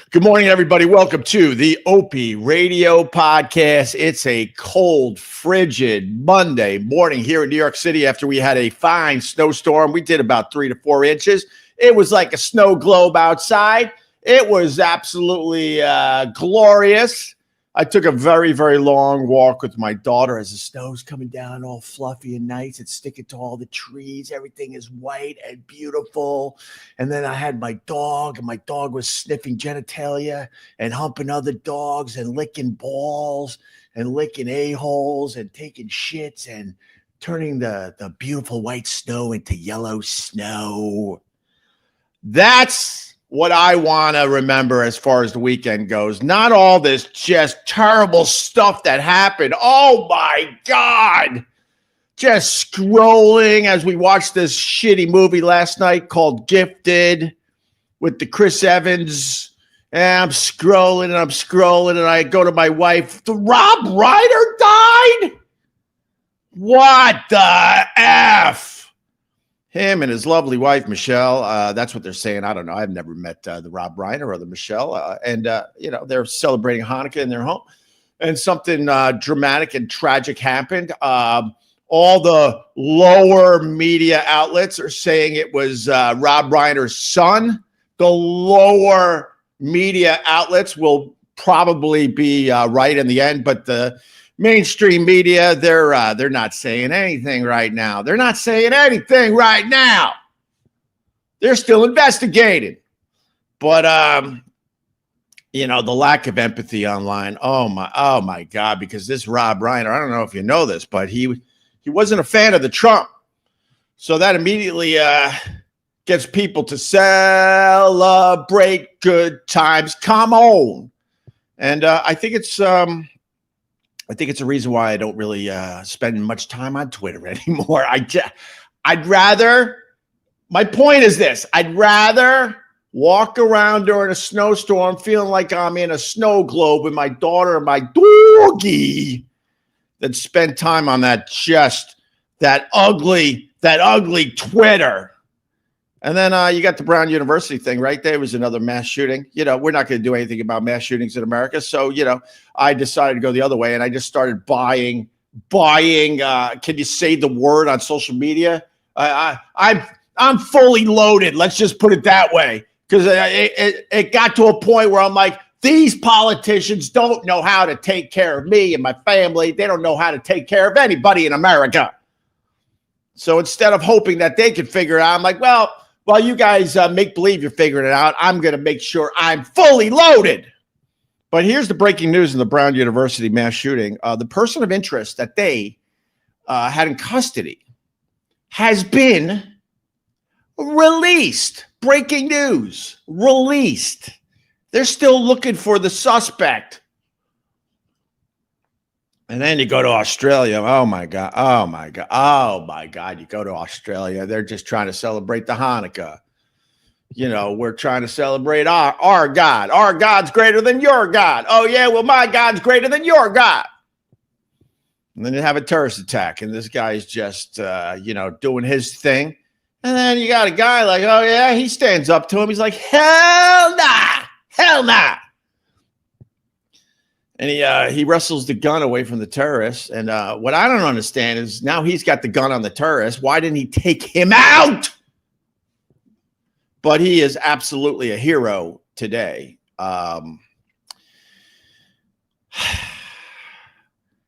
Good morning, everybody. Welcome to the Opie Radio podcast. It's a cold, frigid Monday morning here in New York City after we had a fine snowstorm. We did about 3 to 4 inches. It was like a snow globe outside. It was absolutely glorious. I took a very, very long walk with my daughter as the snow's coming down all fluffy and nice. It's sticking to all the trees. Everything is white and beautiful. And then I had my dog, and my dog was sniffing genitalia and humping other dogs and licking balls and licking a-holes and taking shits and turning the beautiful white snow into yellow snow. That's what I want to remember as far as the weekend goes. Not all this just terrible stuff that happened. Oh my God. Just scrolling as we watched this shitty movie last night called Gifted with the Chris Evans. And I'm scrolling and I go to my wife. The Rob Reiner died? What the F? Him and his lovely wife, Michelle. That's what they're saying. I don't know. I've never met the Rob Reiner or the Michelle. They're celebrating Hanukah in their home. And something dramatic and tragic happened. All the lower media outlets are saying it was Rob Reiner's son. The lower media outlets will probably be right in the end, but the mainstream media, they're not saying anything right now. They're not saying anything right now. They're still investigating. But the lack of empathy online. Oh my God, because this Rob Reiner, I don't know if you know this, but he wasn't a fan of the Trump. So that immediately gets people to celebrate good times. Come on. And I think it's a reason why I don't really spend much time on Twitter anymore. My point is this. I'd rather walk around during a snowstorm feeling like I'm in a snow globe with my daughter and my doggy than spend time on that ugly Twitter. And then you got the Brown University thing, right? There was another mass shooting. We're not going to do anything about mass shootings in America. So, I decided to go the other way, and I just started buying. Can you say the word on social media? I'm fully loaded. Let's just put it that way. Because it got to a point where I'm like, these politicians don't know how to take care of me and my family. They don't know how to take care of anybody in America. So instead of hoping that they could figure it out, I'm like, well, while you guys make believe you're figuring it out, I'm going to make sure I'm fully loaded. But here's the breaking news in the Brown University mass shooting. The person of interest that they had in custody has been released. Breaking news. Released. They're still looking for the suspect. And then you go to Australia. Oh, my God. You go to Australia. They're just trying to celebrate the Hanukah. We're trying to celebrate our God. Our God's greater than your God. Oh, yeah, well, my God's greater than your God. And then you have a terrorist attack, and this guy's just, doing his thing. And then you got a guy like, oh, yeah, he stands up to him. He's like, hell nah. And he wrestles the gun away from the terrorist. And what I don't understand is now he's got the gun on the terrorist. Why didn't he take him out? But he is absolutely a hero today. And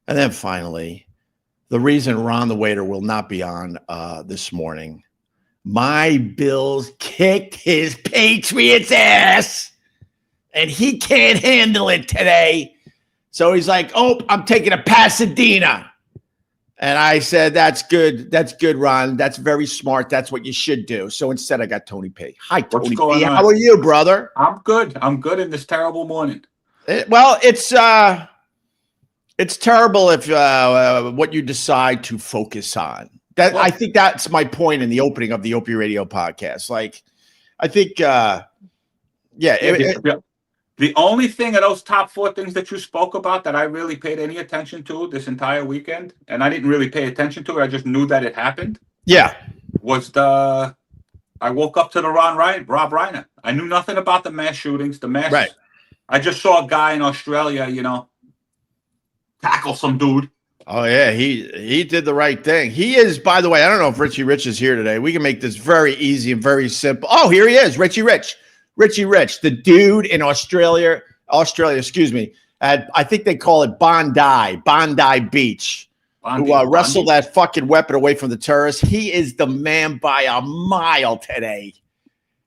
then finally, the reason Ron the waiter will not be on this morning. My Bills kicked his Patriots ass, and he can't handle it today. So he's like, oh, I'm taking a Pasadena. And I said, that's good. That's good, Ron. That's very smart. That's what you should do. So instead, I got Tony P. Hi, Tony P. How are you, brother? I'm good. I'm good in this terrible morning. It's terrible if what you decide to focus on. I think that's my point in the opening of the Opie Radio podcast. Like, I think, the only thing of those top 4 things that you spoke about that I really paid any attention to this entire weekend, and I didn't really pay attention to it, I just knew that it happened. Yeah. Was I woke up to the Rob Reiner. I knew nothing about the mass shootings, the mass I just saw a guy in Australia, tackle some dude. Oh yeah, he did the right thing. He is, by the way, I don't know if Richie Rich is here today. We can make this very easy and very simple. Oh, here he is, Richie Rich, the dude in Australia, excuse me. I think they call it Bondi Beach, who wrestled that fucking weapon away from the terrorists. He is the man by a mile today.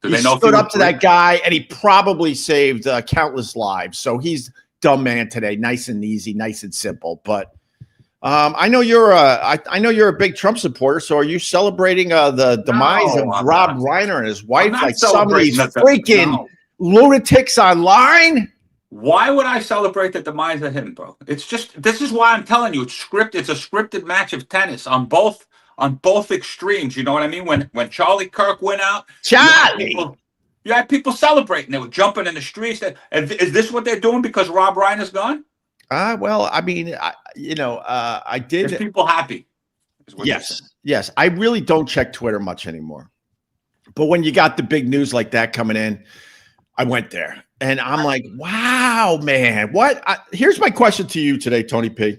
He stood up to that guy, and he probably saved countless lives. So he's dumb man today, nice and easy, nice and simple. But I know you're a big Trump supporter. So are you celebrating the demise of Rob Reiner and his wife, like some of these freaking lunatics online? Why would I celebrate the demise of him, bro? It's just, this is why I'm telling you, it's scripted. It's a scripted match of tennis on both extremes. You know what I mean? When Charlie Kirk went out, you had people celebrating. They were jumping in the streets. Is this what they're doing because Rob Reiner's gone? Well, I mean, I did. There's people happy. Yes. I really don't check Twitter much anymore. But when you got the big news like that coming in, I went there. And I'm like, wow, man. What? Here's my question to you today, Tony P.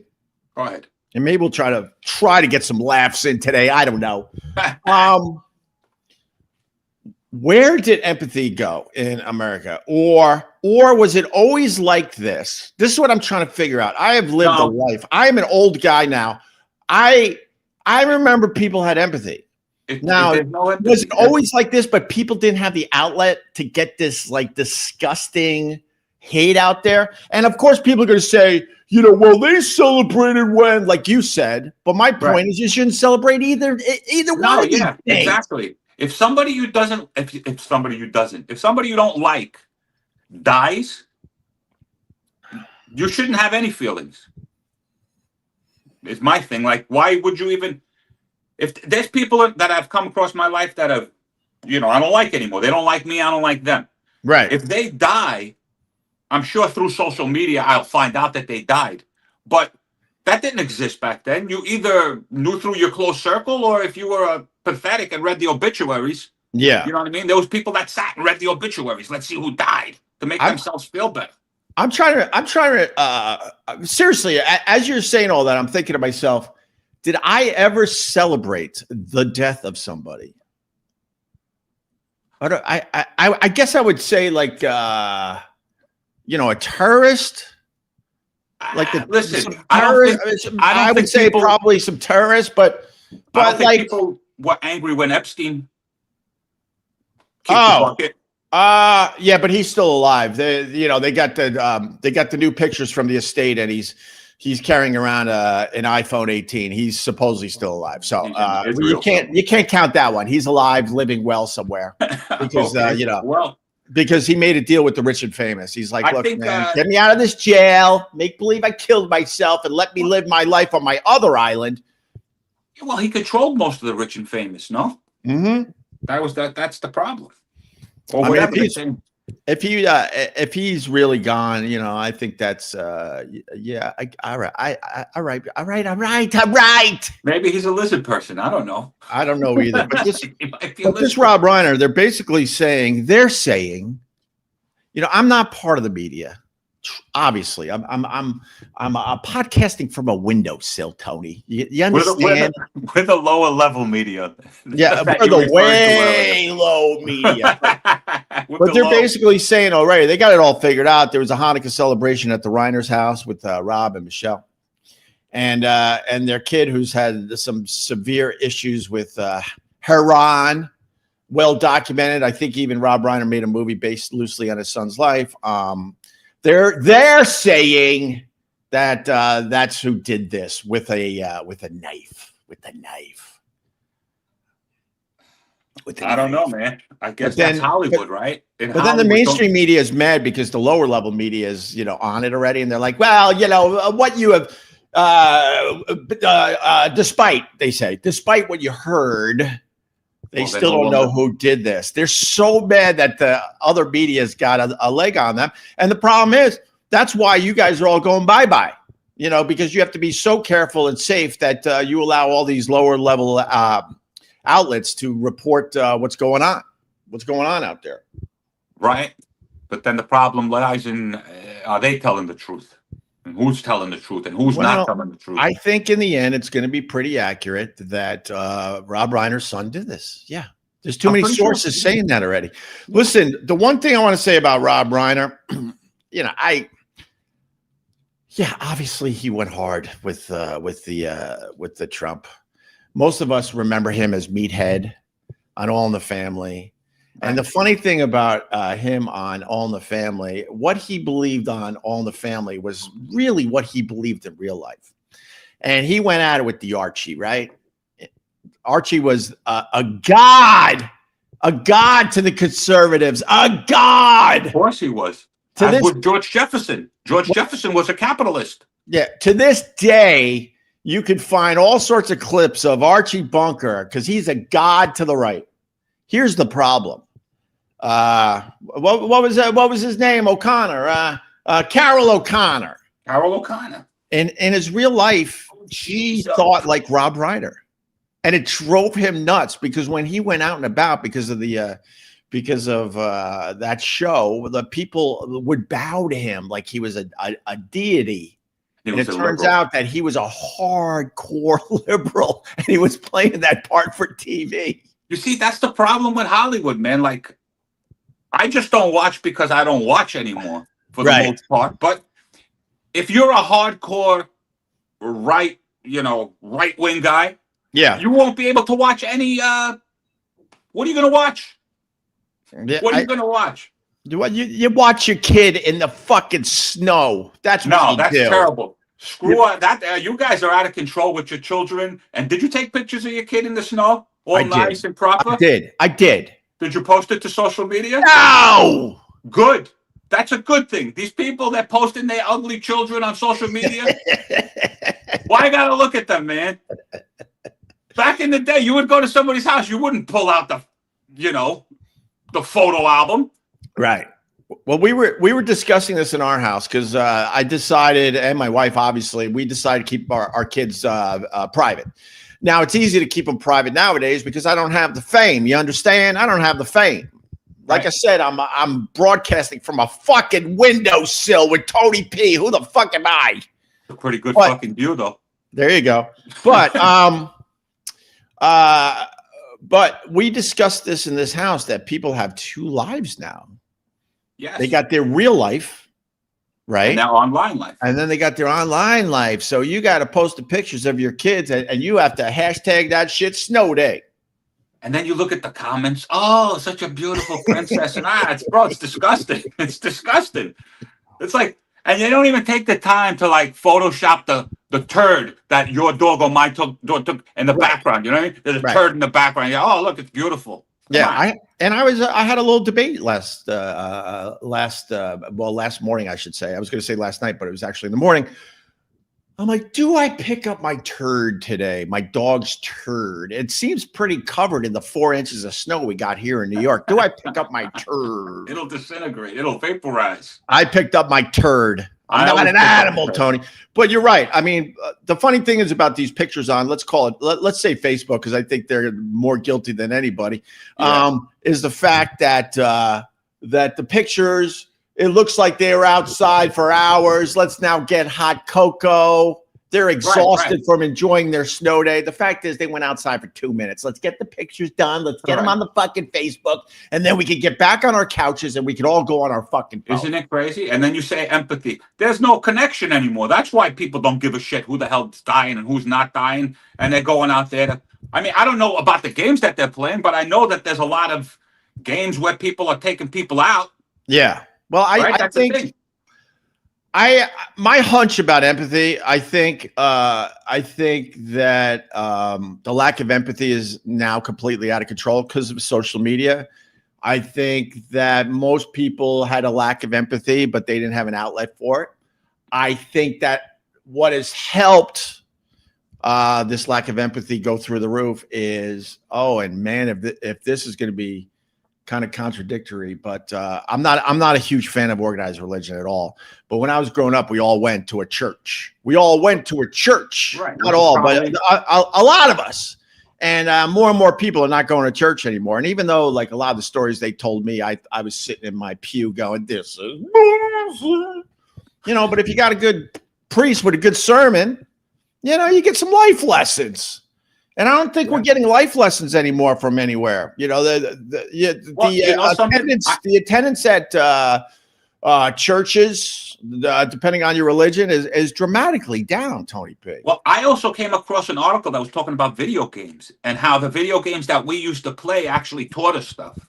Go ahead. And maybe we'll try to get some laughs in today. I don't know. Where did empathy go in America? Or was it always like this? This is what I'm trying to figure out. I have lived a life. I am an old guy now. I remember people had empathy. Was it always like this, but people didn't have the outlet to get this like disgusting hate out there? And of course, people are going to say, well, they celebrated when, like you said. But my point is, you shouldn't celebrate either one of these things. Exactly. If somebody you don't like dies, you shouldn't have any feelings. It's my thing. Like, why would you even? If there's people that have come across my life that have, I don't like anymore. They don't like me. I don't like them. Right. If they die, I'm sure through social media, I'll find out that they died. But that didn't exist back then. You either knew through your close circle, or if you were pathetic and read the obituaries. Yeah. You know what I mean? There was people that sat and read the obituaries. Let's see who died to make themselves feel better. I'm trying to seriously, as you're saying all that, I'm thinking to myself, did I ever celebrate the death of somebody? I guess I would say like, a terrorist. Like I would say probably some terrorists, but I don't think people were angry when Epstein kicked the bucket. Yeah, but he's still alive. They got the new pictures from the estate, and he's carrying around an iPhone 18. He's supposedly still alive. So you can't count that one. He's alive, living well somewhere because because he made a deal with the rich and famous. He's like, look, man, get me out of this jail, make believe I killed myself, and let me live my life on my other island. Well, he controlled most of the rich and famous, no? Mm-hmm. That's the problem. Or if he's really gone, I think that's all right. Maybe he's a lizard person. I don't know. I don't know either. But this Rob Reiner, they're saying, I'm not part of the media. Obviously, I'm podcasting from a windowsill, Tony. You understand? We're the lower level media. Yeah, we're the way low media. But they're basically saying already, they got it all figured out. There was a Hanukah celebration at the Reiner's house with Rob and Michelle, and their kid who's had some severe issues with heroin. Well documented. I think even Rob Reiner made a movie based loosely on his son's life. They're saying that that's who did this with a knife. I don't know, man. I guess that's Hollywood, right? But then the mainstream media is mad because the lower level media is on it already, and they're like, well, what you have, despite what you heard. They still don't know who did this. They're so mad that the other media's got a leg on them. And the problem is, that's why you guys are all going bye-bye, because you have to be so careful and safe that you allow all these lower level outlets to report what's going on out there. Right. But then the problem lies in, are they telling the truth? And who's telling the truth and who's not telling the truth? I think in the end, it's going to be pretty accurate that Rob Reiner's son did this. Yeah. There's too many sources saying that already. Listen, the one thing I want to say about Rob Reiner, obviously he went hard with the Trump. Most of us remember him as Meathead on All in the Family. And the funny thing about him on All in the Family, what he believed on All in the Family was really what he believed in real life. And he went at it with the Archie, right? Archie was a god to the conservatives, a god. Of course he was. As was George Jefferson. George Jefferson was a capitalist. Yeah. To this day, you could find all sorts of clips of Archie Bunker because he's a god to the right. Here's the problem. What was his name? O'Connor. Carol O'Connor. Carol O'Connor. In his real life, he thought like Rob Reiner. And it drove him nuts because when he went out and about because of that show, the people would bow to him like he was a deity. And it turns out that he was a hardcore liberal and he was playing that part for TV. You see, that's the problem with Hollywood, man. Like, I just don't watch because I don't watch anymore for the most part. But if you're a hardcore right-wing guy, you won't be able to watch any. What are you going to watch? What are you going to watch? You watch your kid in the fucking snow. That's terrible. Screw that. You guys are out of control with your children. And did you take pictures of your kid in the snow? All nice and proper? I did. Did you post it to social media? No. Good. That's a good thing. These people that posting their ugly children on social media. Why gotta look at them, man? Back in the day, you would go to somebody's house. You wouldn't pull out the photo album. Right. Well, we were discussing this in our house because I decided, and my wife, obviously, we decided to keep our kids private. Now, it's easy to keep them private nowadays because I don't have the fame. You understand? I don't have the fame. Like I said, I'm broadcasting from a fucking windowsill with Tony P. Who the fuck am I? A pretty good fucking view, though. There you go. But but we discussed this in this house that people have two lives now. Yes. They got their real life, right? And their online life. And then they got their online life. So you got to post the pictures of your kids and you have to hashtag that shit snow day. And then you look at the comments. Oh, such a beautiful princess. And it's disgusting. It's disgusting. It's like, and you don't even take the time to like Photoshop the turd that your dog or my dog took in the background. You know what I mean? There's a turd in the background. Yeah. Oh, look, it's beautiful. I had a little debate last morning, I should say. I was going to say last night, but it was actually in the morning. I'm like, do I pick up my turd today? My dog's turd. It seems pretty covered in the 4 inches of snow we got here in New York. Do I pick up my turd? It'll disintegrate. It'll vaporize. I picked up my turd. I'm not an animal, Tony. But you're right. I mean, the funny thing is about these pictures on, let's say Facebook, because I think they're more guilty than anybody, is the fact that the pictures, it looks like they were outside for hours. Let's now get hot cocoa. They're exhausted from enjoying their snow day. The fact is they went outside for 2 minutes. Let's get the pictures done. Let's get them on the fucking Facebook. And then we can get back on our couches and we can all go on our fucking phone. Isn't it crazy? And then you say empathy. There's no connection anymore. That's why people don't give a shit who the hell's dying and who's not dying. And they're going out there I don't know about the games that they're playing, but I know that there's a lot of games where people are taking people out. Yeah. Well, I think my hunch about empathy, I think that the lack of empathy is now completely out of control because of social media. I think that most people had a lack of empathy, but they didn't have an outlet for it. I think that what has helped this lack of empathy go through the roof is, if this is going to be kind of contradictory, but I'm not a huge fan of organized religion at all. But when I was growing up, we all went to a church. Not all, but a lot of us. And more and more people are not going to church anymore. And even though, like, a lot of the stories they told me, I was sitting in my pew going, this is, but if you got a good priest with a good sermon, you get some life lessons. And I don't think we're getting life lessons anymore from anywhere. The attendance at churches, depending on your religion, is dramatically down, Tony P. Well, I also came across an article that was talking about video games and how the video games that we used to play actually taught us stuff.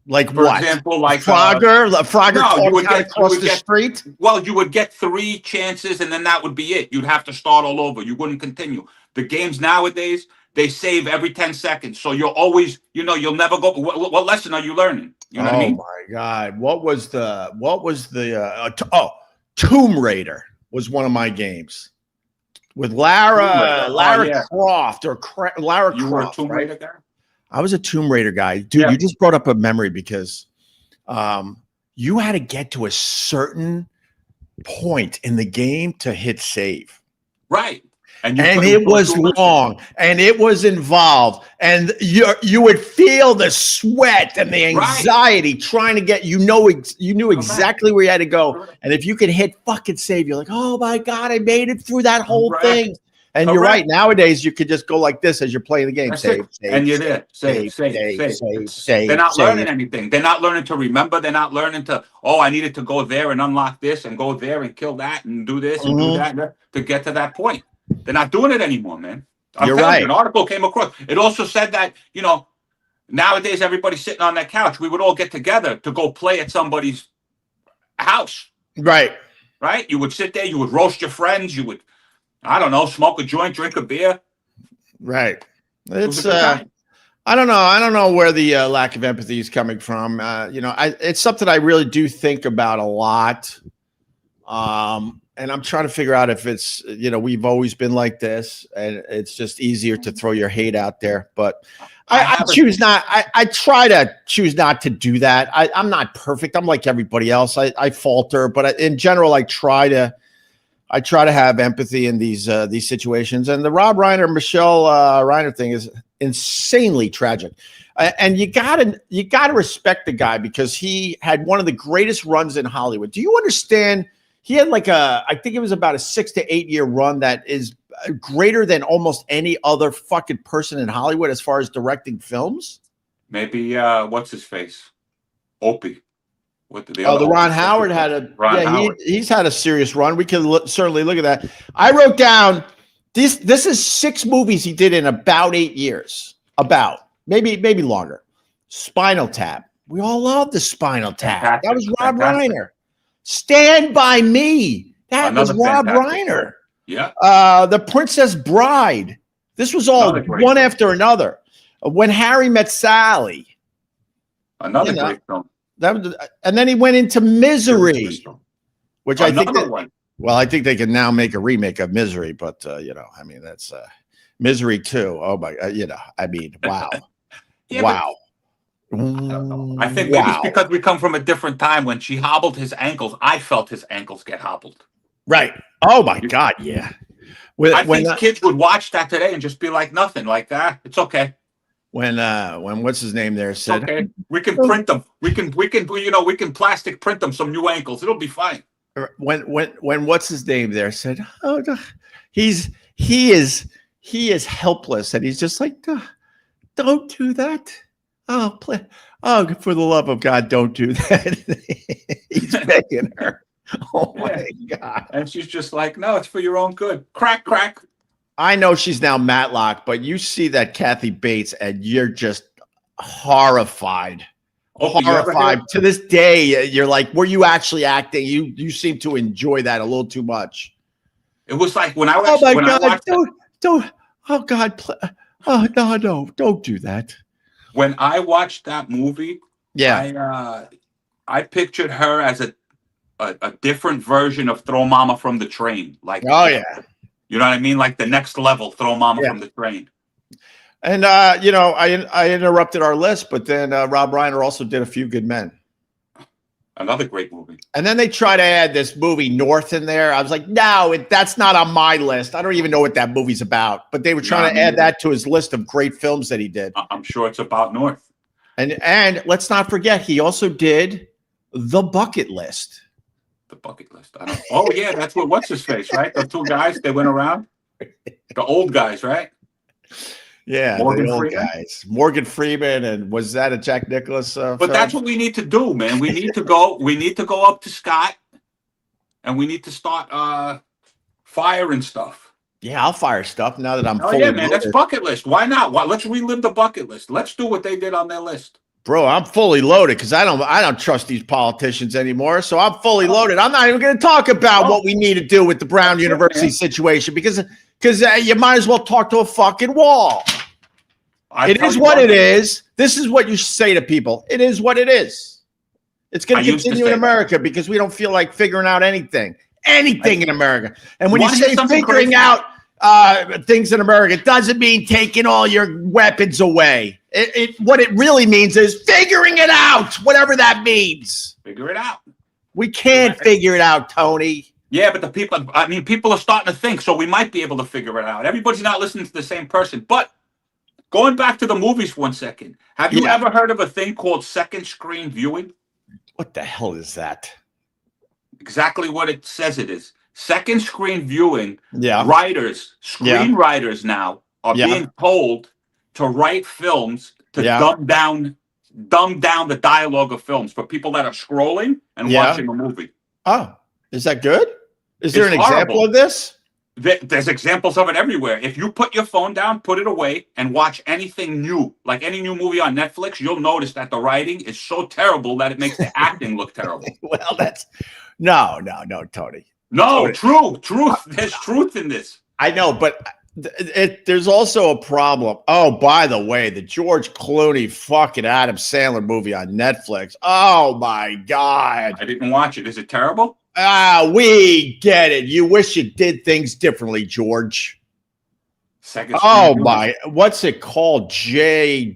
Like For what? example, like Frogger you would get across the street. Well, you would get 3 chances, and then that would be it. You'd have to start all over. You wouldn't continue. The games nowadays, they save every 10 seconds, so you're always, you'll never go. What lesson are you learning? You know what I mean? Oh my God! What was the Tomb Raider was one of my games with Lara Croft or Lara Croft. You were a Tomb Raider guy? I was a Tomb Raider guy. Dude, you just brought up a memory because you had to get to a certain point in the game to hit save. Right. And it was long and it was involved. And you would feel the sweat and the anxiety trying to get, you knew exactly where you had to go. And if you could hit fucking save, you're like, oh my God, I made it through that whole thing. And you're right. Nowadays, you could just go like this as you're playing the game. Save, and you're there. Save. They're not learning anything. They're not learning to remember. They're not learning to, I needed to go there and unlock this and go there and kill that and do this and do that to get to that point. They're not doing it anymore, man. You're right. An article came across. It also said that, nowadays everybody's sitting on that couch. We would all get together to go play at somebody's house. Right. Right? You would sit there. You would roast your friends. You would, I don't know, smoke a joint, drink a beer. Right. It's I don't know. I don't know where the lack of empathy is coming from. It's something I really do think about a lot. And I'm trying to figure out if it's, we've always been like this and it's just easier to throw your hate out there. But I choose not. I try to choose not to do that. I'm not perfect. I'm like everybody else. I falter, but in general, I try to have empathy in these situations. And the Rob Reiner, Michelle Reiner thing is insanely tragic. And you gotta respect the guy because he had one of the greatest runs in Hollywood. Do you understand? He had I think it was about a 6 to 8 year run that is greater than almost any other fucking person in Hollywood as far as directing films. Maybe what's his face? Opie. The Ron Howard had a he's had a serious run. We can certainly look at that. I wrote down this is 6 movies he did in about 8 years. About maybe longer. Spinal Tap. We all love the Spinal Tap. That was Rob Reiner. Stand By Me. That was Rob Reiner. Yeah. The Princess Bride. This was all one after another. When Harry Met Sally. Another great film. And then he went into Misery, which I think I think they can now make a remake of Misery, but that's Misery 2. Oh my, wow. Wow. I think maybe it's because we come from a different time. When she hobbled his ankles, I felt his ankles get hobbled. Right. Oh my God. Yeah. I think kids would watch that today and just be like nothing, like that. It's okay. When what's his name there said, okay, we can print them. We can plastic print them some new ankles. It'll be fine. When what's his name there said, oh, he is helpless, and he's just like, don't do that. Oh, for the love of God, don't do that. He's begging her. Oh my God. And she's just like, no, it's for your own good. Crack, crack. I know she's now Matlock, but you see that Kathy Bates and you're just horrified. Horrified. To this day, you're like, were you actually acting? You seem to enjoy that a little too much. It was like when I watched. Oh my God! Don't. Oh God! Oh no! Don't do that. When I watched that movie, I pictured her as a different version of Throw Mama from the Train. Like, oh yeah, you know what I mean? Like the next level, Throw Mama from the Train. And I interrupted our list, but then Rob Reiner also did A Few Good Men. Another great movie. And then they try to add this movie North in there. I was like, no, that's not on my list. I don't even know what that movie's about. But they were trying to add that to his list of great films that he did. I'm sure it's about North. And let's not forget, he also did The Bucket List. The Bucket List. Oh, yeah, that's what's his face, right? The two guys, they went around. The old guys, right? Yeah, Morgan the old Freeman? guys. Morgan Freeman, and was that a Jack Nicklaus But film? that's what we need to do, man. We need to go up to Scott, and we need to start firing stuff. Yeah, I'll fire stuff now that I'm fully yeah, man, loaded. that's bucket list. Why not? Let's relive the bucket list. Let's do what they did on their list. Bro, I'm fully loaded because I don't trust these politicians anymore. So I'm fully loaded. I'm not even going to talk about what we need to do with the Brown University situation because you might as well talk to a fucking wall. It is what it is. This is what you say to people. It is what it is. It's going to continue in America because we don't feel like figuring out anything in America. And when you say figuring out things in America, it doesn't mean taking all your weapons away. What it really means is figuring it out, whatever that means. Figure it out. We can't figure it out, Tony. Yeah, but people are starting to think, so we might be able to figure it out. Everybody's not listening to the same person. But going back to the movies for 1 second, have you ever heard of a thing called second screen viewing? What the hell is that? Exactly what it says it is. Second screen viewing. Yeah. Screenwriters now are being told to write films to dumb down the dialogue of films for people that are scrolling and watching a movie. Oh, is that good? Is there an example of this? There's examples of it everywhere. If you put your phone down, put it away, and watch anything new, like any new movie on Netflix, you'll notice that the writing is so terrible that it makes the acting look terrible. Well, that's no, Tony. No, truth. There's truth in this. I know, but there's also a problem. Oh, by the way, the George Clooney fucking Adam Sandler movie on Netflix. Oh my God. I didn't watch it. Is it terrible? We get it. You wish you did things differently, George. What's it called? Jay.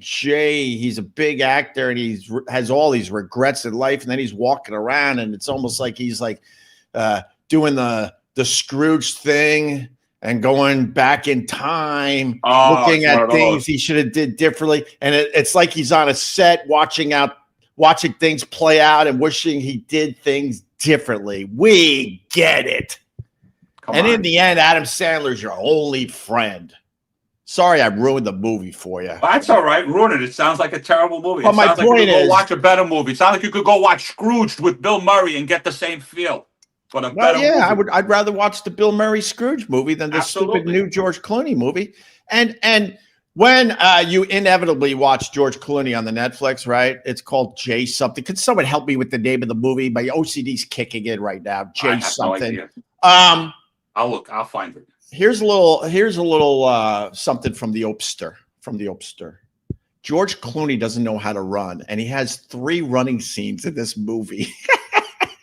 He's a big actor and has all these regrets in life, and then he's walking around, and it's almost like he's like doing the Scrooge thing and going back in time, looking at things he should have did differently, and it's like he's on a set watching things play out and wishing he did things differently. We get it. In the end, Adam Sandler's your only friend. Sorry, I ruined the movie for you. That's all right. Ruin it. It sounds like a terrible movie. Well, my point is, go watch a better movie. It sounds like you could go watch Scrooged with Bill Murray and get the same feel. But better movie. I'd rather watch the Bill Murray Scrooge movie than this stupid new George Clooney movie. And when you inevitably watch George Clooney on the Netflix, right? It's called Jay something. Could someone help me with the name of the movie? My OCD's kicking in right now. Jay something. No I'll look. I'll find it. Here's a little something from the Opster. George Clooney doesn't know how to run, and he has 3 running scenes in this movie.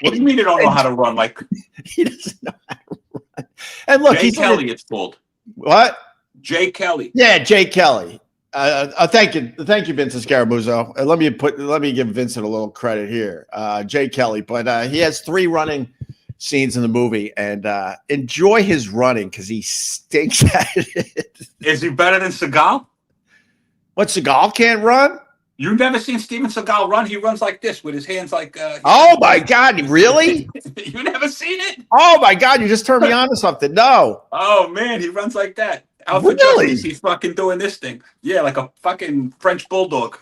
What do you mean you don't know how to run? Like he doesn't know how to run. And look, Jay Kelly, it's called. What? Jay Kelly. Yeah, Jay Kelly. Thank you, Vincent Scaramuzzo. Let me give Vincent a little credit here. Jay Kelly, but he has 3 running scenes in the movie, and enjoy his running because he stinks at it. Is he better than Seagal? What, Seagal can't run? You've never seen Steven Seagal run? He runs like this with his hands like... oh, my God. Really? You never seen it? Oh, my God. You just turned me on to something. No. Oh, man. He runs like that. Alpha Justice, he's fucking doing this thing. Yeah, like a fucking French bulldog.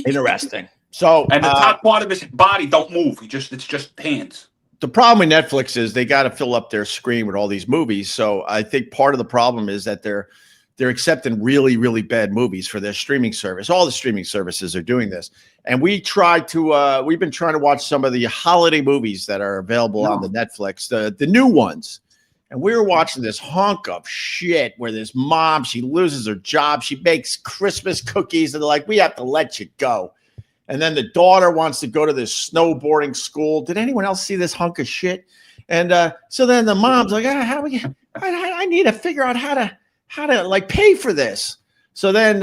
Interesting. So, and the top part of his body don't move. It's just hands. The problem with Netflix is they got to fill up their screen with all these movies. So I think part of the problem is that they're accepting really, really bad movies for their streaming service. All the streaming services are doing this. And we've been trying to watch some of the holiday movies that are available on the Netflix, the new ones. And we were watching this hunk of shit where this mom, she loses her job. She makes Christmas cookies and they're like, we have to let you go. And then the daughter wants to go to this snowboarding school. Did anyone else see this hunk of shit? And so then the mom's like, I need to figure out how to like pay for this. So then,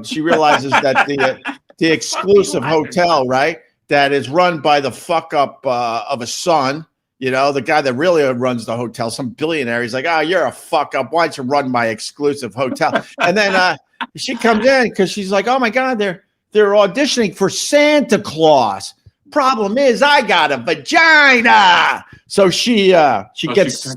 she realizes that the exclusive hotel, right, that is run by the fuck up of a son. You know, the guy that really runs the hotel, some billionaire. He's like, oh, you're a fuck up. Why don't you run my exclusive hotel? And then she comes in because she's like, oh my God, they're auditioning for Santa Claus. Problem is, I got a vagina. So she gets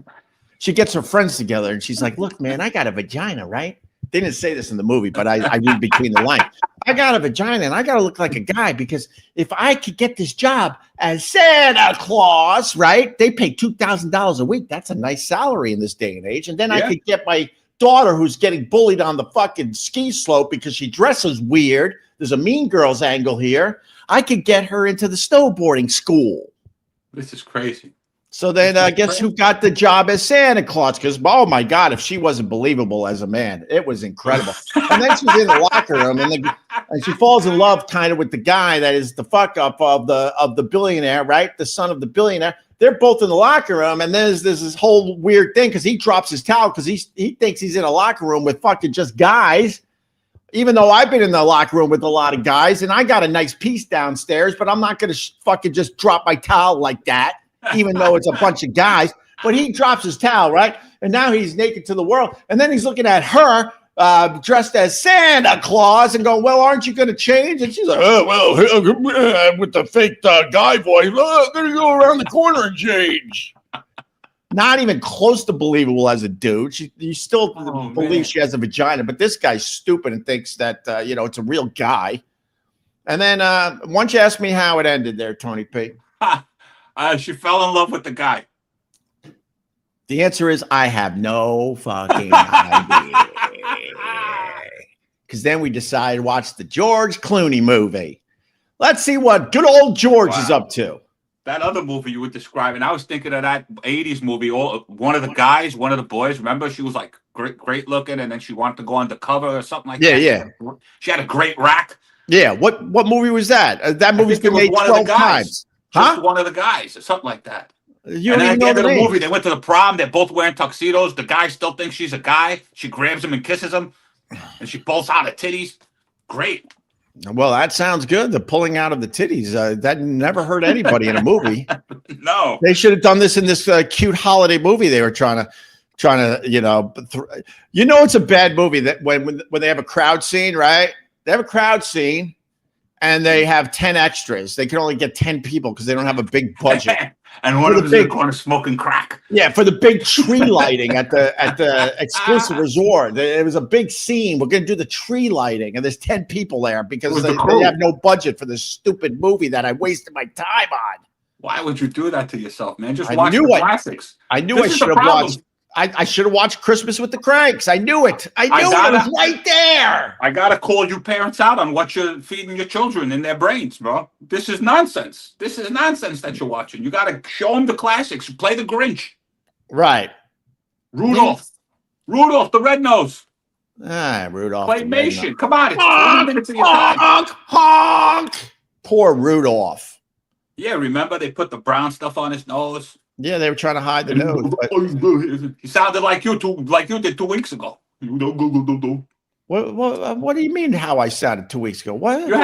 her friends together and she's like, look, man, I got a vagina, right? They didn't say this in the movie, but I read between the lines. I got a vagina and I got to look like a guy because if I could get this job as Santa Claus, right? They pay $2,000 a week. That's a nice salary in this day and age. And then I could get my daughter who's getting bullied on the fucking ski slope because she dresses weird. There's a Mean Girls angle here. I could get her into the snowboarding school. This is crazy. So then guess who got the job as Santa Claus? Because, oh, my God, if she wasn't believable as a man, it was incredible. And then she's in the locker room, and she falls in love kind of with the guy that is the fuck up of the billionaire, right? The son of the billionaire. They're both in the locker room, and then there's this whole weird thing because he drops his towel because he thinks he's in a locker room with fucking just guys, even though I've been in the locker room with a lot of guys, and I got a nice piece downstairs, but I'm not going to fucking just drop my towel like that. Even though it's a bunch of guys, but he drops his towel, right? And now he's naked to the world. And then he's looking at her dressed as Santa Claus and going, well, aren't you going to change? And she's like, oh, well, with the fake guy voice, I'm going to go around the corner and change. Not even close to believable as a dude. You still believe she has a vagina, but this guy's stupid and thinks that, it's a real guy. And then why don't you ask me how it ended there, Tony P? She fell in love with the guy. The answer is I have no fucking idea. Because then we decided to watch the George Clooney movie. Let's see what good old George is up to. That other movie you were describing, I was thinking of that 80s movie. One of the boys, remember? She was like great looking, and then she wanted to go undercover or something like that. Yeah. She had a great rack. Yeah. What movie was that? That movie's been made 12 times. Just one of the guys or something like that. You and don't then even at the know end the of the name. movie, they went to the prom. They're both wearing tuxedos. The guy still thinks she's a guy. She grabs him and kisses him, and she pulls out her titties. Great. Well, that sounds good. The pulling out of the titties. That never hurt anybody in a movie. No. They should have done this in this cute holiday movie they were trying to, it's a bad movie that when they have a crowd scene, right? They have a crowd scene. And they have 10 extras. They can only get 10 people because they don't have a big budget. And one of them's in the corner smoking crack. Yeah, for the big tree lighting at the exclusive resort. It was a big scene. We're going to do the tree lighting. And there's 10 people there because they have no budget for this stupid movie that I wasted my time on. Why would you do that to yourself, man? Just watch the classics. I knew I should have watched. I should have watched Christmas with the Cranks. I knew it. I knew it was right there. I got to call you parents out on what you're feeding your children in their brains, bro. This is nonsense. This is nonsense that you're watching. You got to show them the classics. Play the Grinch. Right. Rudolph the Red-Nosed. Rudolph. Claymation. Come on. It's 20 minutes of your time. Honk. Poor Rudolph. Yeah, remember they put the brown stuff on his nose? Yeah, they were trying to hide the nose. He sounded like you did 2 weeks ago. What do you mean? How I sounded 2 weeks ago? What? You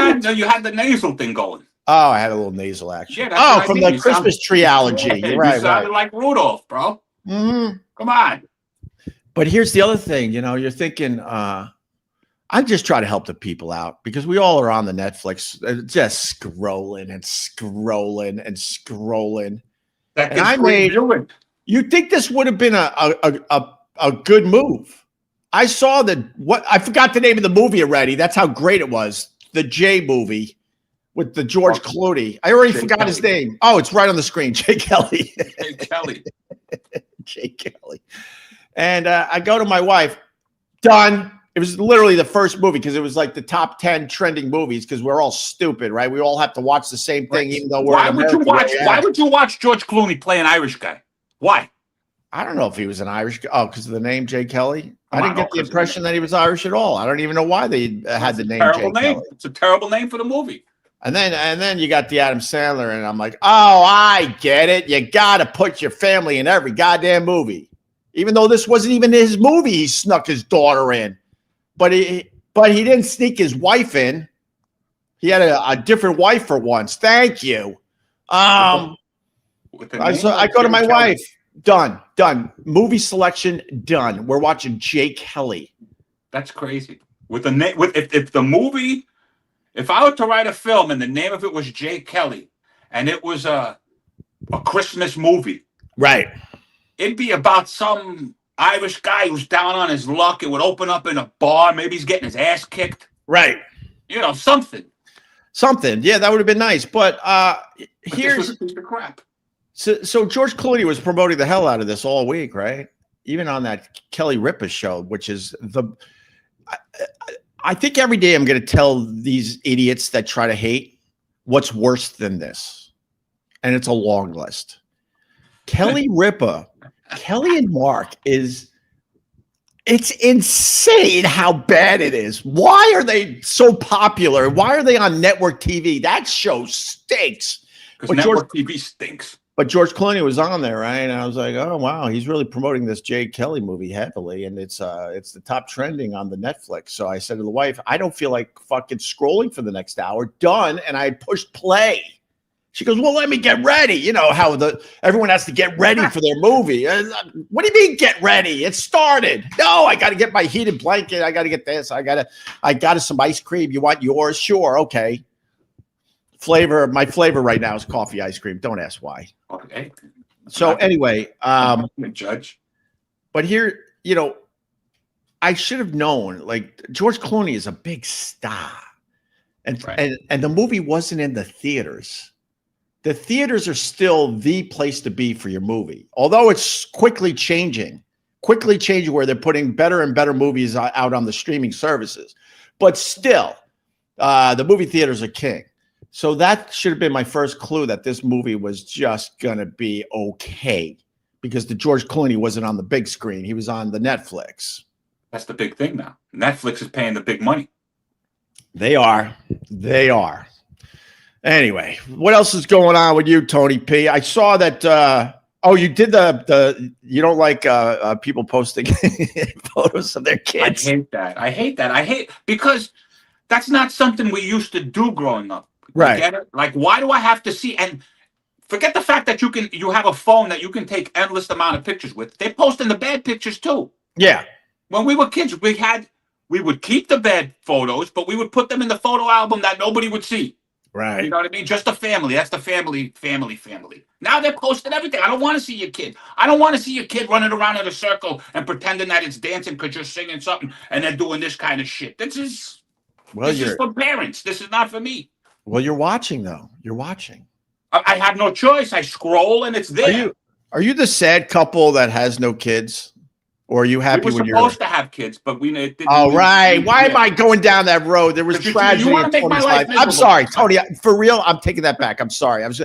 had the nasal thing going. Oh, I had a little nasal action. Yeah, from the Christmas trilogy. You're right. You sounded like Rudolph, bro. Mm-hmm. Come on. But here's the other thing. You're thinking. I just try to help the people out because we all are on the Netflix, just scrolling and scrolling and scrolling. You think this would have been a good move? I saw I forgot the name of the movie already. That's how great it was. The J movie with the George Clooney. I already forgot his name. Oh, it's right on the screen. Jay Kelly. Jay Kelly. And I go to my wife. Done. It was literally the first movie because it was like the top 10 trending movies because we're all stupid, right? We all have to watch the same thing, even though we're. Why would you watch George Clooney play an Irish guy? Why? I don't know if he was an Irish guy. Oh, because of the name Jay Kelly. I didn't get the impression that he was Irish at all. I don't even know why they had the name Jay Kelly. It's a terrible name for the movie. And then you got the Adam Sandler, and I'm like, oh, I get it. You got to put your family in every goddamn movie, even though this wasn't even his movie. He snuck his daughter in. But he didn't sneak his wife in. He had a different wife for once. Thank you. I go to my wife. Done. Movie selection done. We're watching Jay Kelly. That's crazy. With the name, if the movie, if I were to write a film and the name of it was Jay Kelly, and it was a Christmas movie, right? It'd be about some Irish guy who's down on his luck. It would open up in a bar. Maybe he's getting his ass kicked. Right. Something. Yeah, that would have been nice. But here's a piece of crap. So George Clooney was promoting the hell out of this all week, right? Even on that Kelly Ripa show, which is I think every day I'm going to tell these idiots that try to hate what's worse than this. And it's a long list. Kelly Ripa, Kelly and Mark it's insane how bad it is. Why are they so popular? Why are they on network TV? That show stinks. Because network TV stinks. But George Clooney was on there, right? And I was like, oh, wow, he's really promoting this Jay Kelly movie heavily. And it's the top trending on the Netflix. So I said to the wife, I don't feel like fucking scrolling for the next hour. Done. And I pushed play. She goes, well, let me get ready. You know how everyone has to get ready for their movie. What do you mean get ready? It started. No, I got to get my heated blanket. I got to get this. I got some ice cream. You want yours? Sure. Okay. My flavor right now is coffee ice cream. Don't ask why. Okay. So anyway, I'm a judge. But here, I should have known. Like George Clooney is a big star, and the movie wasn't in the theaters. The theaters are still the place to be for your movie, although it's quickly changing where they're putting better and better movies out on the streaming services. But still, the movie theaters are king. So that should have been my first clue that this movie was just going to be okay because the George Clooney wasn't on the big screen. He was on the Netflix. That's the big thing now. Netflix is paying the big money. They are. Anyway, what else is going on with you, Tony P? I saw that. You did you don't like people posting photos of their kids. I hate that. Because that's not something we used to do growing up. Right. Get it? Like, why do I have to see? And forget the fact that you have a phone that you can take endless amount of pictures with. They're posting the bad pictures too. Yeah. When we were kids, we would keep the bad photos, but we would put them in the photo album that nobody would see. Right. You know what I mean? Just the family. That's the family. Now they're posting everything. I don't want to see your kid. I don't want to see your kid running around in a circle and pretending that it's dancing because you're singing something and they're doing this kind of shit. This is for parents. This is not for me. Well, you're watching, though. You're watching. I have no choice. I scroll, and it's there. Are you the sad couple that has no kids? Or are you happy when you're supposed to have kids, but we didn't. Oh, right. Why am I going down that road? There was tragedy in Tony's life. I'm sorry, Tony. For real, I'm taking that back. I'm sorry. I was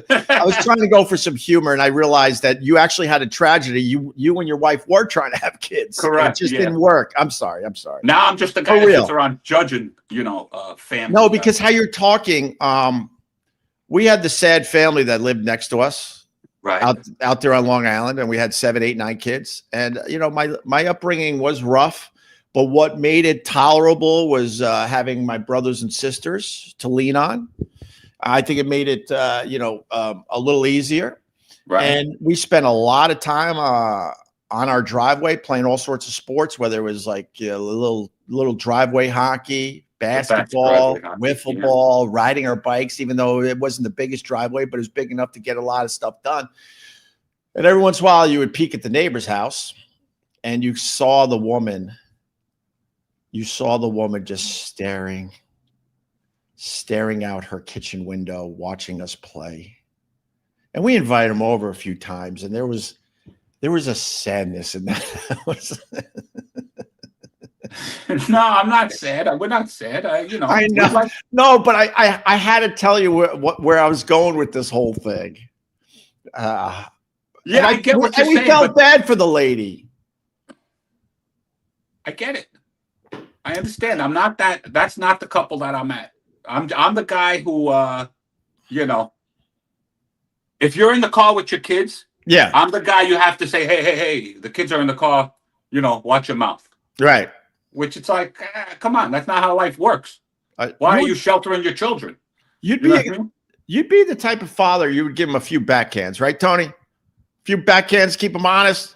trying to go for some humor, and I realized that you actually had a tragedy. You and your wife were trying to have kids. Correct. It just didn't work. I'm sorry. Now I'm just the guy that sits around judging, family. No, because how you're talking, we had the sad family that lived next to us. Right. Out there on Long Island, and we had 7, 8, 9 kids. And my upbringing was rough, but what made it tolerable was having my brothers and sisters to lean on. I think it made it a little easier. Right. And we spent a lot of time on our driveway playing all sorts of sports, whether it was like little driveway hockey, basketball, wiffle ball, riding our bikes, even though it wasn't the biggest driveway, but it was big enough to get a lot of stuff done. And every once in a while you would peek at the neighbor's house and you saw the woman just staring out her kitchen window, watching us play. And we invited them over a few times, and there was a sadness in that house. No, I'm not sad. We're not sad. I know. No, but I had to tell you where I was going with this whole thing. I get what you're saying. We felt bad for the lady. I get it. I understand. I'm not that. That's not the couple that I'm at. I'm the guy who, if you're in the car with your kids, I'm the guy you have to say, hey, the kids are in the car. Watch your mouth. Right. Which it's like, come on, that's not how life works. Why are you sheltering your children? You'd You know be what I mean? you'd be the type of father you would give him a few backhands, right, Tony? A few backhands, keep him honest.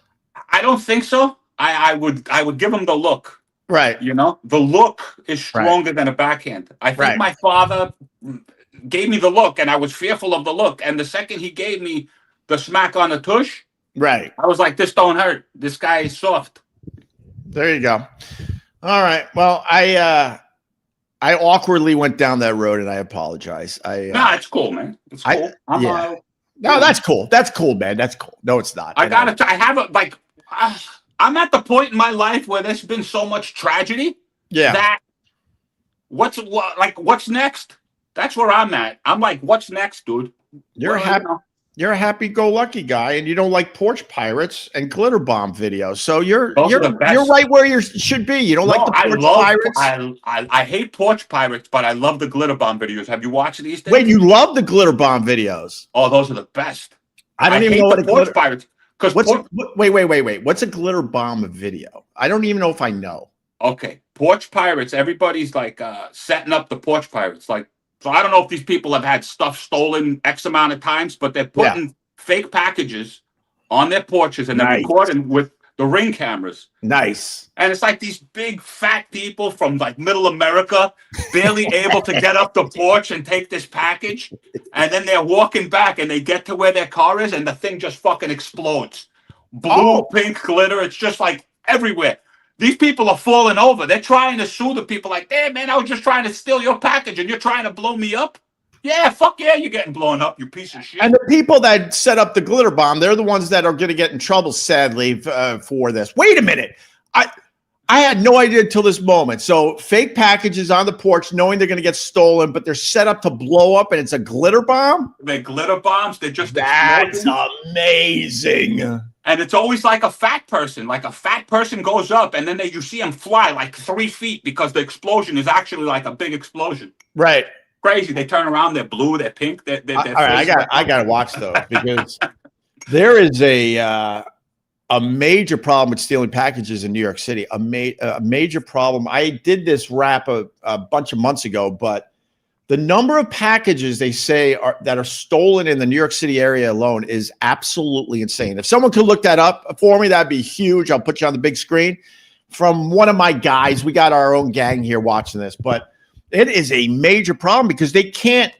I don't think so. I would give him the look. Right. You know, the look is Right. stronger than a backhand. I think Right. my father gave me the look, and I was fearful of the look. And the second he gave me the smack on the tush, Right. I was like, "This don't hurt. This guy is soft." There you go. All right. Well, I awkwardly went down that road, and I apologize. Nah, it's cool, man. It's cool. No, that's cool. That's cool, man. That's cool. No, it's not. I have a like. I'm at the point in my life where there's been so much tragedy. Yeah. That what's next? That's where I'm at. I'm like, what's next, dude? You're happy. You're a happy-go-lucky guy, and you don't like Porch Pirates and glitter bomb videos. So you're right where you should be. You don't like the Porch Pirates. I hate Porch Pirates, but I love the glitter bomb videos. Have you watched these things? Wait, you love the glitter bomb videos? Oh, those are the best. I don't even know what a Porch Pirates. Wait. What's a glitter bomb video? I don't even know if I know. Okay, Porch Pirates. Everybody's like setting up the Porch Pirates, like. So I don't know if these people have had stuff stolen X amount of times, but they're putting fake packages on their porches and they're recording with the Ring cameras. Nice. And it's like these big fat people from like middle America, barely able to get up the porch and take this package. And then they're walking back and they get to where their car is and the thing just fucking explodes. Blue, pink glitter. It's just like everywhere. These people are falling over. They're trying to sue the people like, hey, man, I was just trying to steal your package and you're trying to blow me up? Yeah, fuck yeah, you're getting blown up, you piece of shit. And the people that set up the glitter bomb, they're the ones that are going to get in trouble, sadly, for this. Wait a minute. I had no idea until this moment. So fake packages on the porch, knowing they're going to get stolen, but they're set up to blow up, and it's a glitter bomb? They're glitter bombs. They're just That's amazing. And it's always like a fat person. Like a fat person goes up, and then you see them fly like 3 feet because the explosion is actually like a big explosion. Right. Crazy. They turn around. They're blue. They're pink. All right, I got to watch those because there is a major problem with stealing packages in New York City. A major problem. I did this rap a bunch of months ago, but the number of packages they say that are stolen in the New York City area alone is absolutely insane. If someone could look that up for me, that'd be huge. I'll put you on the big screen. From one of my guys, we got our own gang here watching this, but it is a major problem because they can't,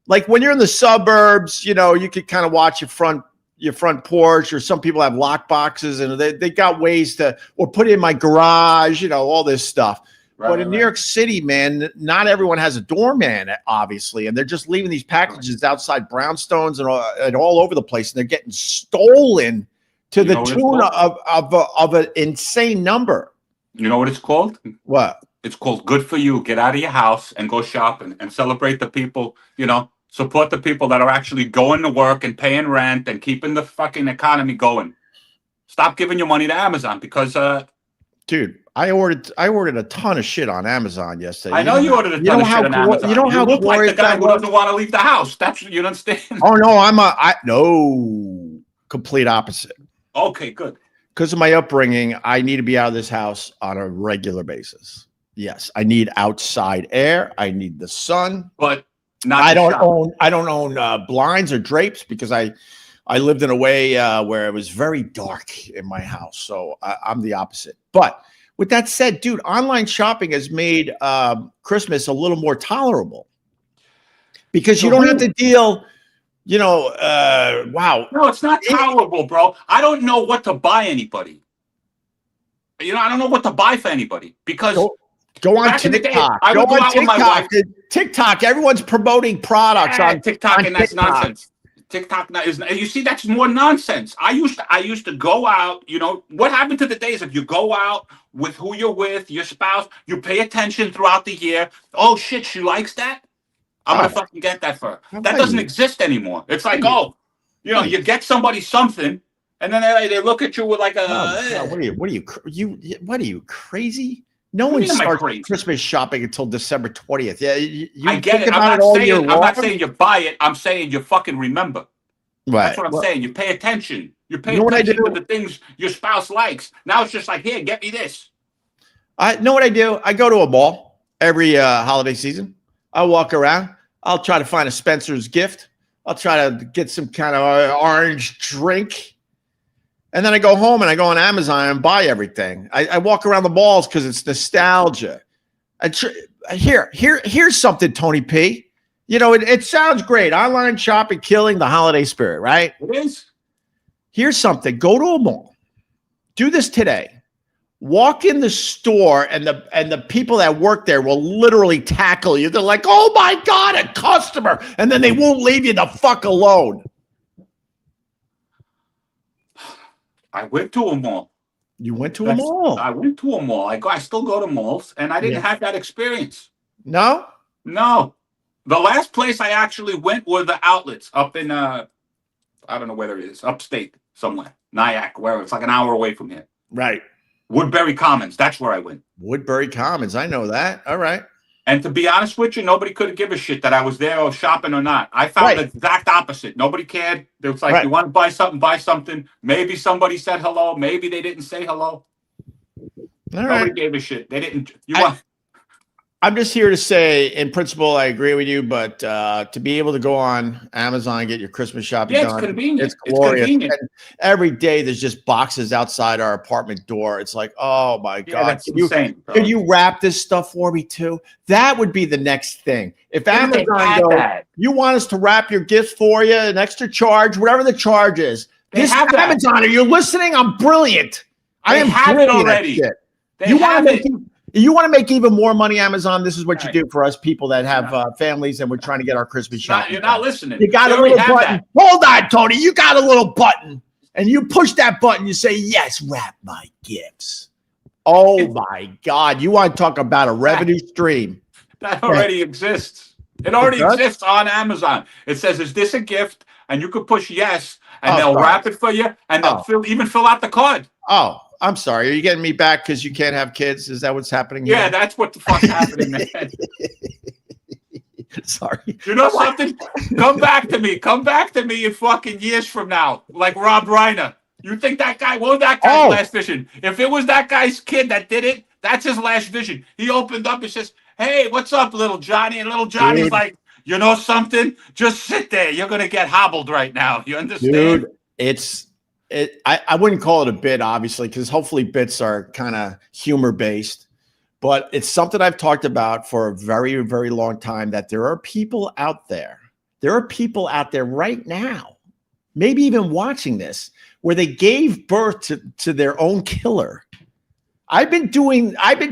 like when you're in the suburbs, you know, you could kind of watch your front porch, or some people have lock boxes and they got ways to, or put it in my garage, you know, all this stuff. But in New York City, man, not everyone has a doorman, obviously, and they're just leaving these packages outside brownstones and all over the place, and they're getting stolen to the tune of an insane number. You know what it's called? What? It's called Good For You. Get out of your house and go shopping and celebrate the people, you know, support the people that are actually going to work and paying rent and keeping the fucking economy going. Stop giving your money to Amazon because dude, I ordered a ton of shit on Amazon yesterday. I know you ordered a ton of shit on Amazon. You know how look like the guy who doesn't want to leave the house. That's you understand. Oh no, no, complete opposite. Okay, good. Because of my upbringing, I need to be out of this house on a regular basis. Yes, I need outside air. I need the sun. But I don't own blinds or drapes because I lived in a way where it was very dark in my house. So I'm the opposite. But with that said, dude, online shopping has made Christmas a little more tolerable because you don't have to deal, you know, wow. No, it's not tolerable, bro. I don't know what to buy anybody. You know, I don't know what to buy for anybody because go on TikTok. Go on TikTok. TikTok. Everyone's promoting products on TikTok, and that's nonsense. TikTok you see, that's more nonsense. I used to go out, you know, what happened to the days of you go out with who you're with, your spouse, you pay attention throughout the year. Oh shit, she likes that? I'm gonna fucking get that for her. That doesn't exist anymore. It's like, you know, you get somebody something, and then they look at you with like a what are you crazy? No one starts Christmas shopping until December 20th. Yeah, I get it. I'm not saying you buy it. I'm saying you fucking remember. Right. That's what I'm saying. You pay attention. You pay attention to the things your spouse likes. Now it's just like, here, get me this. I know what I do. I go to a mall every holiday season. I walk around. I'll try to find a Spencer's gift. I'll try to get some kind of orange drink. And then I go home and I go on Amazon and buy everything. I walk around the malls because it's nostalgia. Here's something, Tony P. You know, it sounds great. Online shopping, killing the holiday spirit, right? It is. Here's something. Go to a mall. Do this today. Walk in the store, and the people that work there will literally tackle you. They're like, "Oh my God, a customer!" And then they won't leave you the fuck alone. I went to a mall. You went to a mall? I went to a mall. I still go to malls, and I didn't have that experience. No? No. The last place I actually went were the outlets up in, I don't know where it is, upstate somewhere. Nyack, where it's like an hour away from here. Right. Woodbury Commons. That's where I went. Woodbury Commons. I know that. All right. And to be honest with you, nobody could give a shit that I was there or shopping or not. I found the exact opposite. Nobody cared. It was like, you want to buy something, buy something. Maybe somebody said hello. Maybe they didn't say hello. Nobody gave a shit. They didn't. I'm just here to say, in principle, I agree with you, but to be able to go on Amazon and get your Christmas shopping done, it's convenient. It's glorious. It's convenient. And every day there's just boxes outside our apartment door. It's like, oh my God. That's insane. Could you wrap this stuff for me too? That would be the next thing. If Amazon goes, you want us to wrap your gifts for you, an extra charge, whatever the charge is. This Amazon, are you listening? I'm brilliant. I am brilliant already. You want to make even more money, Amazon? This is what you do for us people that have families and we're trying to get our Christmas shopping. You're not listening. You got a little button. Hold on, Tony. You got a little button. And you push that button. You say, yes, wrap my gifts. Oh, my God. You want to talk about a revenue stream. That already exists. It already exists on Amazon. It says, is this a gift? And you could push yes, and they'll wrap it for you, and they'll even fill out the card. Oh. I'm sorry. Are you getting me back because you can't have kids? Is that what's happening here? Yeah, that's what the fuck's happening, man. Sorry. You know something? Come back to me. Come back to me in fucking years from now, like Rob Reiner. You think that guy, what was that guy's last vision? If it was that guy's kid that did it, that's his last vision. He opened up and says, hey, what's up, little Johnny? And little Johnny's like, you know something? Just sit there. You're going to get hobbled right now. You understand? Dude, I wouldn't call it a bit, obviously, because hopefully bits are kind of humor based, but it's something I've talked about for a very, very long time, that there are people out there. There are people out there right now, maybe even watching this, where they gave birth to their own killer. I've been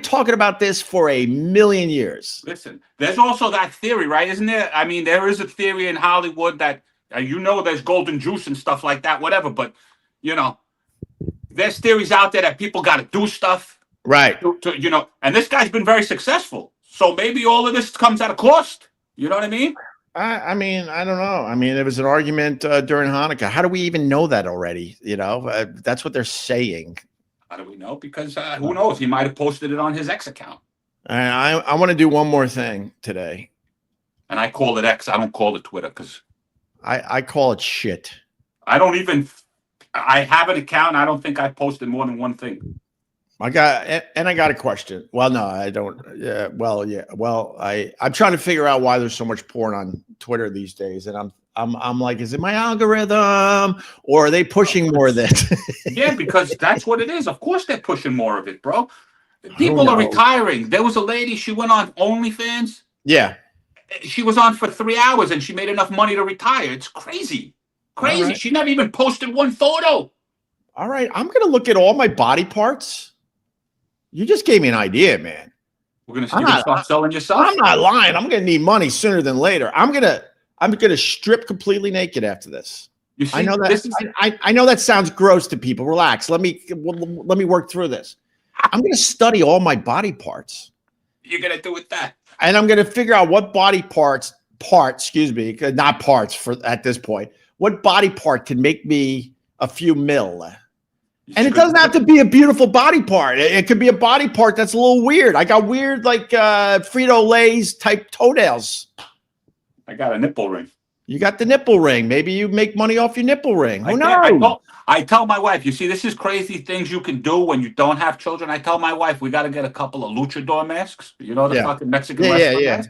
talking about this for a million years. Listen, there's also that theory, right? Isn't there? I mean, there is a theory in Hollywood that, there's golden juice and stuff like that, whatever, but there's theories out there that people got to do stuff. Right. And this guy's been very successful. So maybe all of this comes at a cost. You know what I mean? I mean, I don't know. I mean, there was an argument during Hanukah. How do we even know that already? That's what they're saying. How do we know? Because who knows? He might have posted it on his X account. I want to do one more thing today. And I call it X. I don't call it Twitter because I call it shit. I have an account. I don't think I posted more than one thing. I got a question. Well, no, I don't. I'm trying to figure out why there's so much porn on Twitter these days, and I'm like, is it my algorithm, or are they pushing more of this? Yeah, because that's what it is. Of course, they're pushing more of it, bro. People are retiring. There was a lady. She went on OnlyFans. Yeah, she was on for 3 hours, and she made enough money to retire. It's crazy. Crazy. Right. She never even posted one photo. All right. I'm going to look at all my body parts. You just gave me an idea, man. You're going to start selling yourself? I'm not lying. I'm going to need money sooner than later. I'm going to strip completely naked after this. You see, I know that I know that sounds gross to people. Relax. Let me work through this. I'm going to study all my body parts. You're going to do with that. And I'm going to figure out what body parts, not parts for at this point. What body part can make me a few mil? And it doesn't have to be a beautiful body part. It could be a body part that's a little weird. I got weird, like Frito-Lay's type toenails. I got a nipple ring. You got the nipple ring. Maybe you make money off your nipple ring. Who knows? I tell my wife, you see, this is crazy things you can do when you don't have children. I tell my wife, we got to get a couple of luchador masks. You know, the fucking Mexican wrestler mask?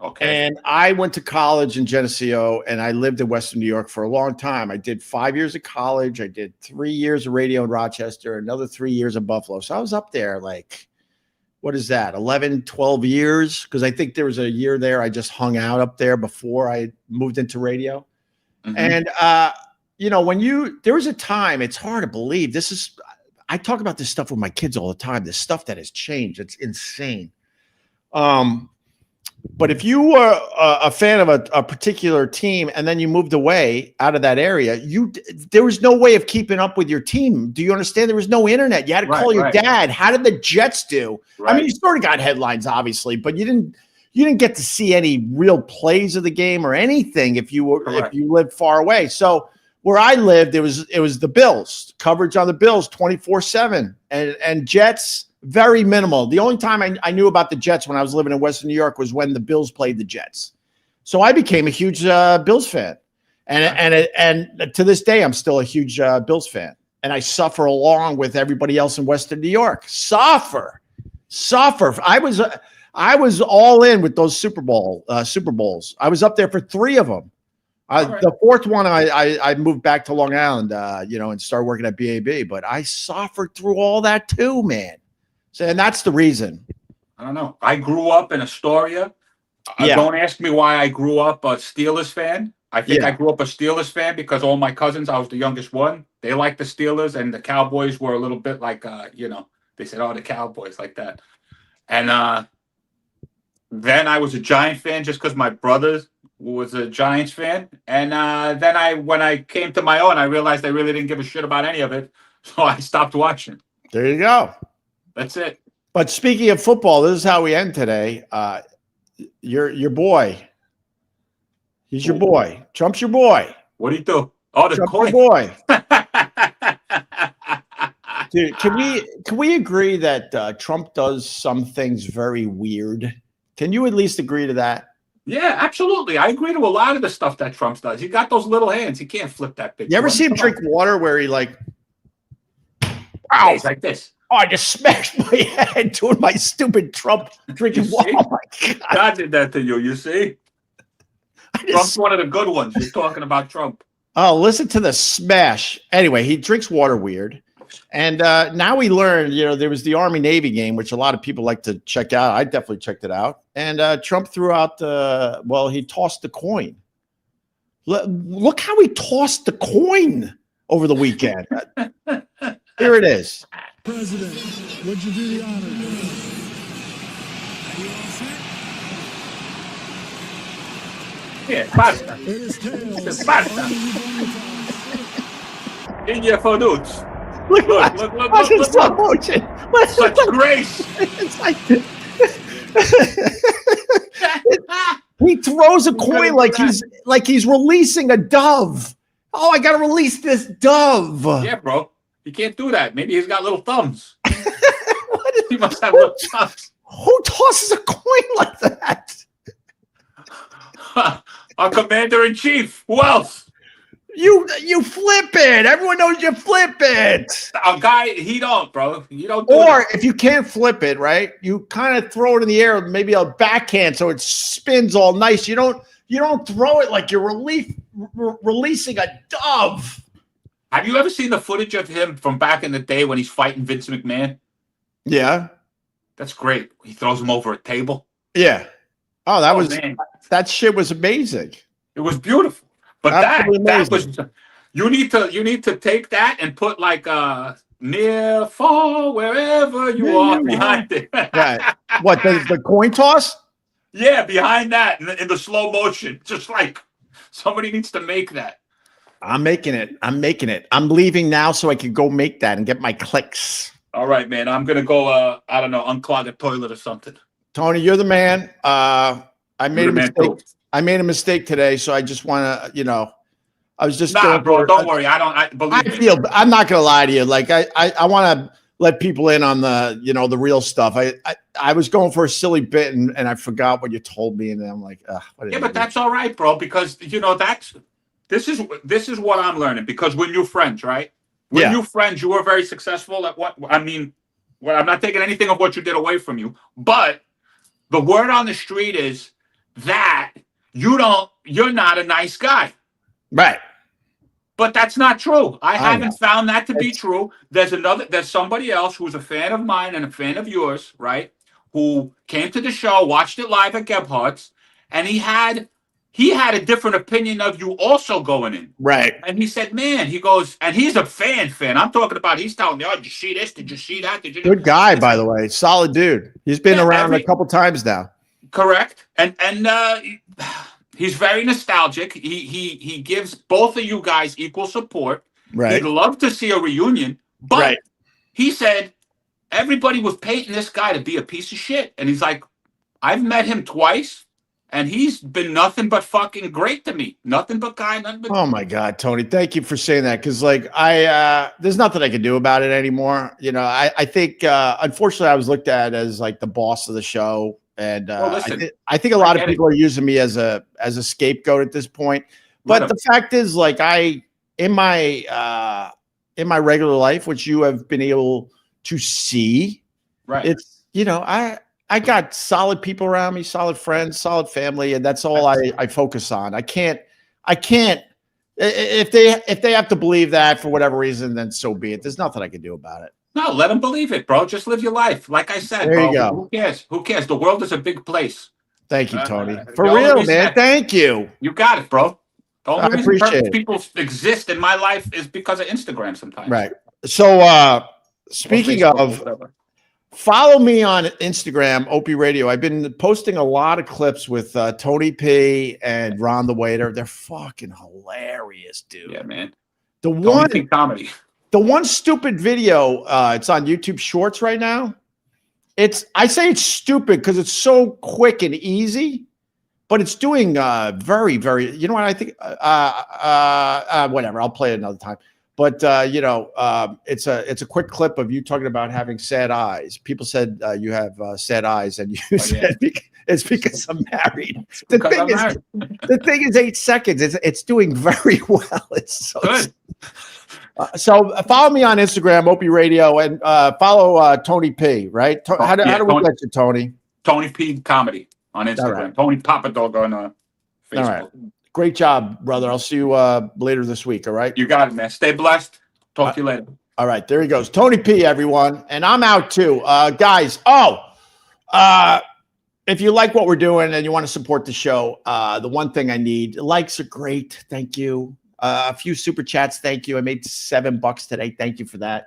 Okay. And I went to college in Geneseo, and I lived in Western New York for a long time. I did 5 years of college. I did 3 years of radio in Rochester, another 3 years in Buffalo. So I was up there like, what is that, 11, 12 years? Because I think there was a year there I just hung out up there before I moved into radio. Mm-hmm. And, there was a time, it's hard to believe. I talk about this stuff with my kids all the time, this stuff that has changed. It's insane. But if you were a fan of a particular team and then you moved away out of that area, there was no way of keeping up with your team. Do you understand? There was no internet. You had to call your dad. How did the Jets do? Right. I mean, you sort of got headlines, obviously, but you didn't get to see any real plays of the game or anything if you lived far away. So where I lived, it was the Bills, coverage on the Bills 24/7, and Jets. Very minimal. The only time I knew about the Jets when I was living in Western New York was when the Bills played the Jets. So I became a huge Bills fan. And to this day, I'm still a huge Bills fan. And I suffer along with everybody else in Western New York. Suffer. I was all in with those Super Bowls. I was up there for 3 of them. The 4th one, I moved back to Long Island, and started working at BAB. But I suffered through all that too, man. So, and that's the reason. I don't know. I grew up in Astoria. Don't ask me why I grew up a Steelers fan. I think I grew up a Steelers fan because all my cousins, I was the youngest one. They liked the Steelers, and the Cowboys were a little bit like, they said, the Cowboys like that. And then I was a Giant fan just because my brother was a Giants fan. And then when I came to my own, I realized I really didn't give a shit about any of it. So I stopped watching. There you go. That's it. But speaking of football, this is how we end today. Your boy. He's your boy. Trump's your boy. What do you do? Oh, the Trump's coin. Your boy. Dude, can we agree that Trump does some things very weird? Can you at least agree to that? Yeah, absolutely. I agree to a lot of the stuff that Trump does. He got those little hands. He can't flip that big. You ever see him drink water where he like, wow, he's like this. Oh, I just smashed my head doing my stupid Trump drinking water. Oh my God. God did that to you, you see? Trump's one of the good ones. You're talking about Trump. Oh, listen to the smash. Anyway, he drinks water weird. And now we learned, there was the Army-Navy game, which a lot of people like to check out. I definitely checked it out. And Trump threw out he tossed the coin. Look how he tossed the coin over the weekend. Here it is. President, would you do the honor? Are you all set? Yeah, basta. It is tails. Basta. In your photos. Look. Such grace. It's like he throws a coin like he's releasing a dove. Oh, I gotta release this dove. Yeah, bro. He can't do that. Maybe he's got little thumbs. He must have little thumbs. Who tosses a coin like that? Our commander-in-chief. Who else? You flip it. Everyone knows you flip it. A guy, he don't, bro. You don't do Or that. if you can't flip it, right? You kind of throw it in the air, maybe a backhand, so it spins all nice. You don't throw it like you're releasing a dove. Have you ever seen the footage of him from back in the day when he's fighting Vince McMahon? Yeah. That's great. He throws him over a table. Yeah. Oh, man. That shit was amazing. It was beautiful. But that was you need to take that and put like near, far, wherever you are behind it. Right. What, the coin toss? Yeah, behind that in the slow motion. Just like somebody needs to make that. I'm making it. I'm leaving now so I can go make that and get my clicks. All right, man. I'm gonna go. I don't know, unclog a toilet or something. Tony, you're the man. I made a mistake. I made a mistake today, so I just want to, I was just. Bro. Don't worry. I'm not gonna lie to you. Like I want to let people in on the, the real stuff. I was going for a silly bit and I forgot what you told me, and then I'm like, yeah, but that's all right, bro. Because this is what I'm learning. Because when you're friends, right? When you're friends, you are very successful at what I mean. Well, I'm not taking anything of what you did away from you, but the word on the street is that you're not a nice guy. Right. But that's not true. I haven't found that to be true. There's somebody else who's a fan of mine and a fan of yours, right? Who came to the show, watched it live at Gebhardt's, and he had a different opinion of you also going in. Right. And he said, man, he goes, and he's a fan. I'm talking about, he's telling me, oh, did you see this? Did you see that? Good guy, by the way. Solid dude. He's been around a couple times now. Correct. And he's very nostalgic. He gives both of you guys equal support. Right. He'd love to see a reunion, but he said everybody was painting this guy to be a piece of shit. And he's like, I've met him twice, and he's been nothing but fucking great to me. Nothing but kind. Oh my God, Tony, thank you for saying that. Because like there's nothing I can do about it anymore. You know, I think unfortunately I was looked at as like the boss of the show. And I think a lot of people are using me as a scapegoat at this point. But the fact is, like, in my regular life, which you have been able to see, right? It's, you know, I got solid people around me, solid friends, solid family, and that's all I focus on. I can't if they have to believe that for whatever reason, then so be it. There's nothing I can do about it. No, let them believe it, bro. Just live your life. Like I said, there bro. You go. Who cares? Who cares? The world is a big place. Thank you, Tony. For real, man. Thank you. You got it, bro. The only reason perfect people exist in my life is because of Instagram sometimes. Right. So speaking of, follow me on Instagram, Opie Radio. I've been posting a lot of clips with Tony P and Ron the Waiter. They're fucking hilarious, dude. Yeah, man. Tony P comedy. The one stupid video, it's on YouTube Shorts right now. I say it's stupid because it's so quick and easy, but it's doing very, very, you know what I think? Whatever, I'll play it another time. But it's a quick clip of you talking about having sad eyes. People said you have sad eyes, and you said it's because I'm married. The thing is 8 seconds. It's doing very well. It's so good. So follow me on Instagram, Opie Radio, and follow Tony P. Right? How do we get you, Tony? Tony P Comedy on Instagram. Right. Tony Papadog on Facebook. All right. Great job, brother. I'll see you later this week. All right. You got it, man. Stay blessed. Talk to you later. All right. There he goes. Tony P, everyone. And I'm out too. Guys. If you like what we're doing and you want to support the show, the one thing I need, likes are great. Thank you. A few super chats. Thank you. I made $7 today. Thank you for that.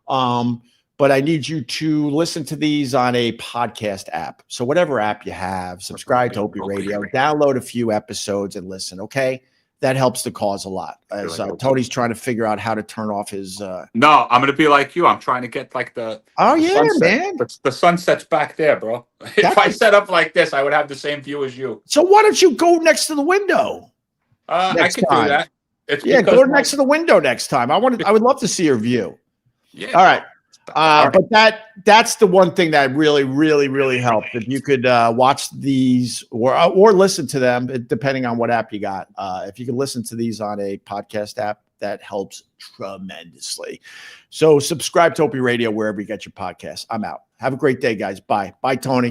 But I need you to listen to these on a podcast app. So whatever app you have, subscribe to Opie Radio, download a few episodes and listen. Okay. That helps the cause a lot. As Tony's trying to figure out how to turn off his. No, I'm going to be like you. I'm trying to get like the. Oh, yeah, sunset. man. The sunset's back there, bro. If I set up like this, I would have the same view as you. So why don't you go next to the window? I could do that. Go next to the window next time. I would love to see your view. Yeah. All right. But that's the one thing that really, really, really helped. If you could watch these or listen to them, depending on what app you got. If you can listen to these on a podcast app, that helps tremendously. So subscribe to Opie Radio wherever you get your podcasts. I'm out. Have a great day, guys. Bye. Bye, Tony.